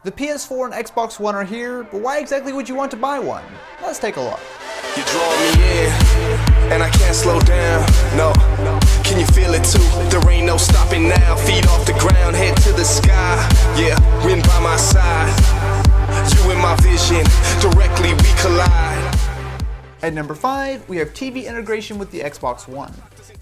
The PS4 and Xbox One are here, but why exactly would you want to buy one? Let's take a look. You draw me in, and I can't slow down, no. Can you feel it too? There ain't no stopping now. Feet off the ground, head to the sky. Yeah, wind by my side. You in my vision, directly we collide. At number 5, we have TV integration with the Xbox One.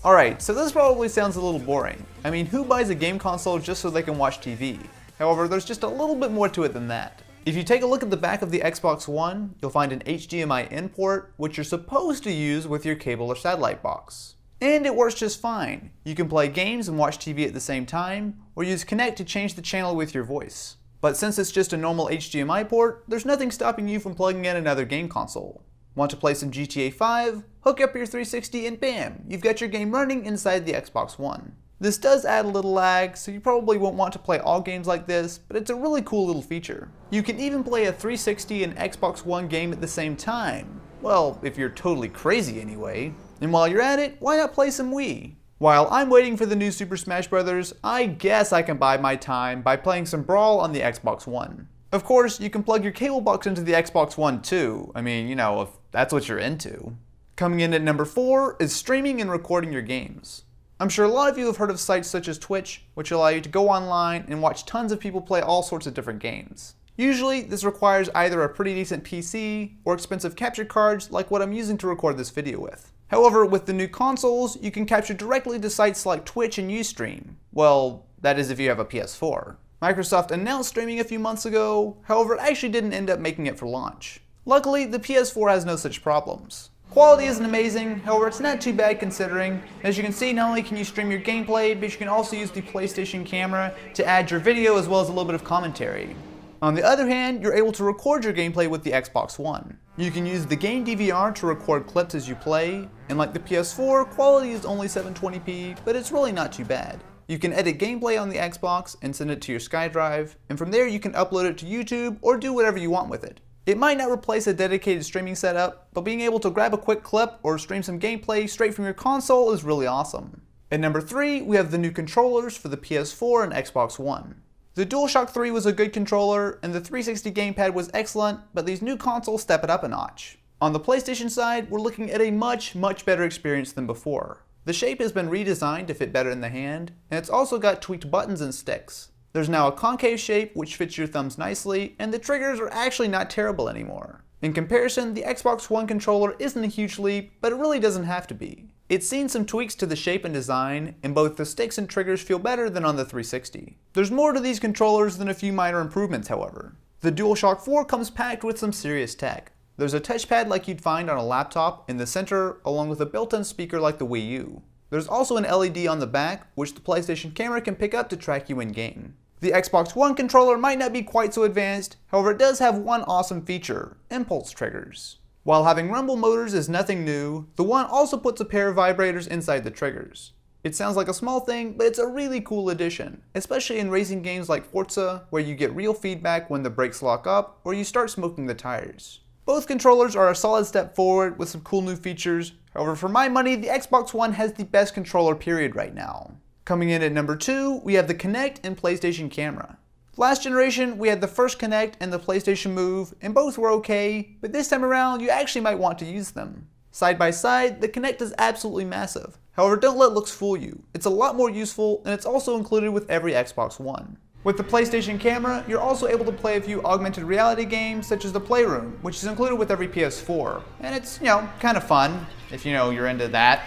Alright, so this probably sounds a little boring. I mean, who buys a game console just so they can watch TV? However, there's just a little bit more to it than that. If you take a look at the back of the Xbox One, you'll find an HDMI in port, which you're supposed to use with your cable or satellite box. And it works just fine. You can play games and watch TV at the same time, or use Kinect to change the channel with your voice. But since it's just a normal HDMI port, there's nothing stopping you from plugging in another game console. Want to play some GTA 5? Hook up your 360 and bam, you've got your game running inside the Xbox One. This does add a little lag, so you probably won't want to play all games like this, but it's a really cool little feature. You can even play a 360 and Xbox One game at the same time. Well, if you're totally crazy anyway. And while you're at it, why not play some Wii? While I'm waiting for the new Super Smash Bros., I guess I can buy my time by playing some Brawl on the Xbox One. Of course, you can plug your cable box into the Xbox One too. I mean, you know, if that's what you're into. Coming in at number 4 is streaming and recording your games. I'm sure a lot of you have heard of sites such as Twitch, which allow you to go online and watch tons of people play all sorts of different games. Usually, this requires either a pretty decent PC or expensive capture cards like what I'm using to record this video with. However, with the new consoles, you can capture directly to sites like Twitch and Ustream. Well, that is if you have a PS4. Microsoft announced streaming a few months ago, however it actually didn't end up making it for launch. Luckily, the PS4 has no such problems. Quality isn't amazing, however it's not too bad considering. As you can see, not only can you stream your gameplay, but you can also use the PlayStation camera to add your video as well as a little bit of commentary. On the other hand, you're able to record your gameplay with the Xbox One. You can use the game DVR to record clips as you play, and like the PS4, quality is only 720p, but it's really not too bad. You can edit gameplay on the Xbox and send it to your SkyDrive, and from there you can upload it to YouTube or do whatever you want with it. It might not replace a dedicated streaming setup, but being able to grab a quick clip or stream some gameplay straight from your console is really awesome. At number 3, we have the new controllers for the PS4 and Xbox One. The DualShock 3 was a good controller, and the 360 gamepad was excellent, but these new consoles step it up a notch. On the PlayStation side, we're looking at a much better experience than before. The shape has been redesigned to fit better in the hand, and it's also got tweaked buttons and sticks. There's now a concave shape which fits your thumbs nicely, and the triggers are actually not terrible anymore. In comparison, the Xbox One controller isn't a huge leap, but it really doesn't have to be. It's seen some tweaks to the shape and design, and both the sticks and triggers feel better than on the 360. There's more to these controllers than a few minor improvements, however. The DualShock 4 comes packed with some serious tech. There's a touchpad like you'd find on a laptop in the center, along with a built-in speaker like the Wii U. There's also an LED on the back, which the PlayStation camera can pick up to track you in-game. The Xbox One controller might not be quite so advanced, however it does have one awesome feature, impulse triggers. While having rumble motors is nothing new, the One also puts a pair of vibrators inside the triggers. It sounds like a small thing, but it's a really cool addition, especially in racing games like Forza, where you get real feedback when the brakes lock up or you start smoking the tires. Both controllers are a solid step forward with some cool new features, however for my money, the Xbox One has the best controller period right now. Coming in at number 2, we have the Kinect and PlayStation camera. Last generation, we had the first Kinect and the PlayStation Move, and both were okay, but this time around, you actually might want to use them. Side by side, the Kinect is absolutely massive. However, don't let looks fool you. It's a lot more useful, and it's also included with every Xbox One. With the PlayStation camera, you're also able to play a few augmented reality games, such as the Playroom, which is included with every PS4. And it's, kind of fun, if you're into that.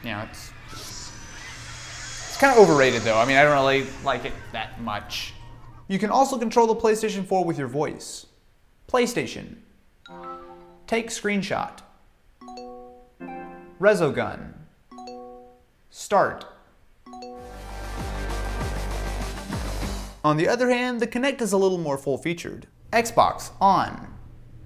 It's kind of overrated though. I mean, I don't really like it that much. You can also control the PlayStation 4 with your voice. PlayStation. Take screenshot. Resogun. Start. On the other hand, the Kinect is a little more full-featured. Xbox on.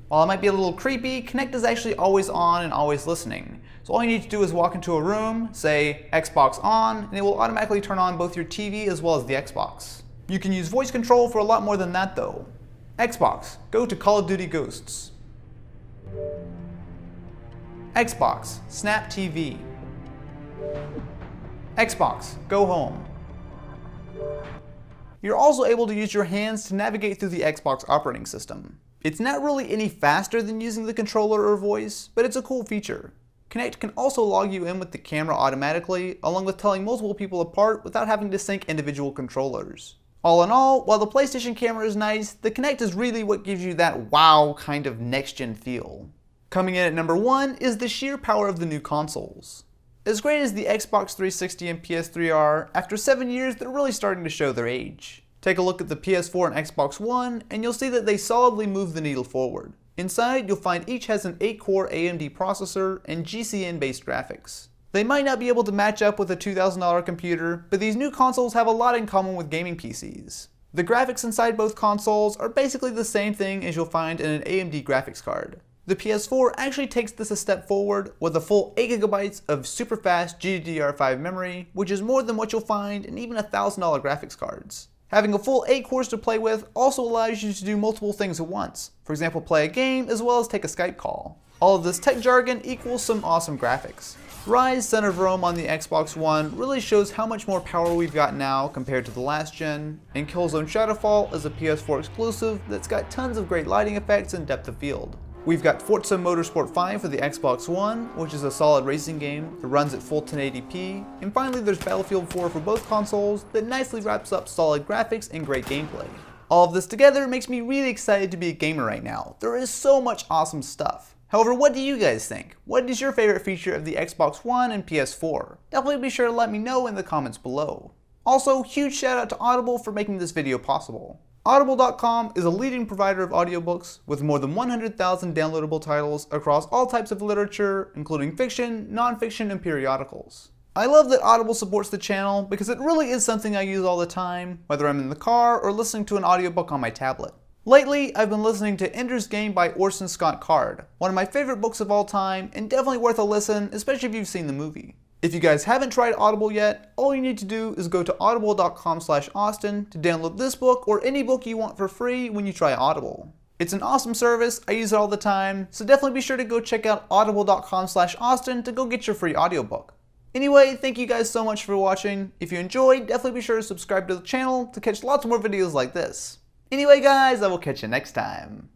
While it might be a little creepy, Kinect is actually always on and always listening. So all you need to do is walk into a room, say Xbox on, and it will automatically turn on both your TV as well as the Xbox. You can use voice control for a lot more than that though. Xbox, go to Call of Duty Ghosts. Xbox, Snap TV. Xbox, go home. You're also able to use your hands to navigate through the Xbox operating system. It's not really any faster than using the controller or voice, but it's a cool feature. Kinect can also log you in with the camera automatically, along with telling multiple people apart without having to sync individual controllers. All in all, while the PlayStation camera is nice, the Kinect is really what gives you that wow kind of next-gen feel. Coming in at number 1 is the sheer power of the new consoles. As great as the Xbox 360 and PS3 are, after 7 years they're really starting to show their age. Take a look at the PS4 and Xbox One, and you'll see that they solidly move the needle forward. Inside, you'll find each has an 8-core AMD processor and GCN-based graphics. They might not be able to match up with a $2,000 computer, but these new consoles have a lot in common with gaming PCs. The graphics inside both consoles are basically the same thing as you'll find in an AMD graphics card. The PS4 actually takes this a step forward with a full 8GB of super fast GDDR5 memory, which is more than what you'll find in even $1,000 graphics cards. Having a full 8 cores to play with also allows you to do multiple things at once. For example, play a game as well as take a Skype call. All of this tech jargon equals some awesome graphics. Rise Son of Rome on the Xbox One really shows how much more power we've got now compared to the last gen, and Killzone Shadowfall is a PS4 exclusive that's got tons of great lighting effects and depth of field. We've got Forza Motorsport 5 for the Xbox One, which is a solid racing game that runs at full 1080p, and finally there's Battlefield 4 for both consoles that nicely wraps up solid graphics and great gameplay. All of this together makes me really excited to be a gamer right now. There is so much awesome stuff. However, what do you guys think? What is your favorite feature of the Xbox One and PS4? Definitely be sure to let me know in the comments below. Also, huge shout out to Audible for making this video possible. Audible.com is a leading provider of audiobooks with more than 100,000 downloadable titles across all types of literature, including fiction, non-fiction, and periodicals. I love that Audible supports the channel because it really is something I use all the time, whether I'm in the car or listening to an audiobook on my tablet. Lately, I've been listening to Ender's Game by Orson Scott Card, one of my favorite books of all time and definitely worth a listen, especially if you've seen the movie. If you guys haven't tried Audible yet, all you need to do is go to audible.com/Austin to download this book or any book you want for free when you try Audible. It's an awesome service, I use it all the time, so definitely be sure to go check out audible.com/Austin to go get your free audiobook. Anyway, thank you guys so much for watching. If you enjoyed, definitely be sure to subscribe to the channel to catch lots more videos like this. Anyway guys, I will catch you next time.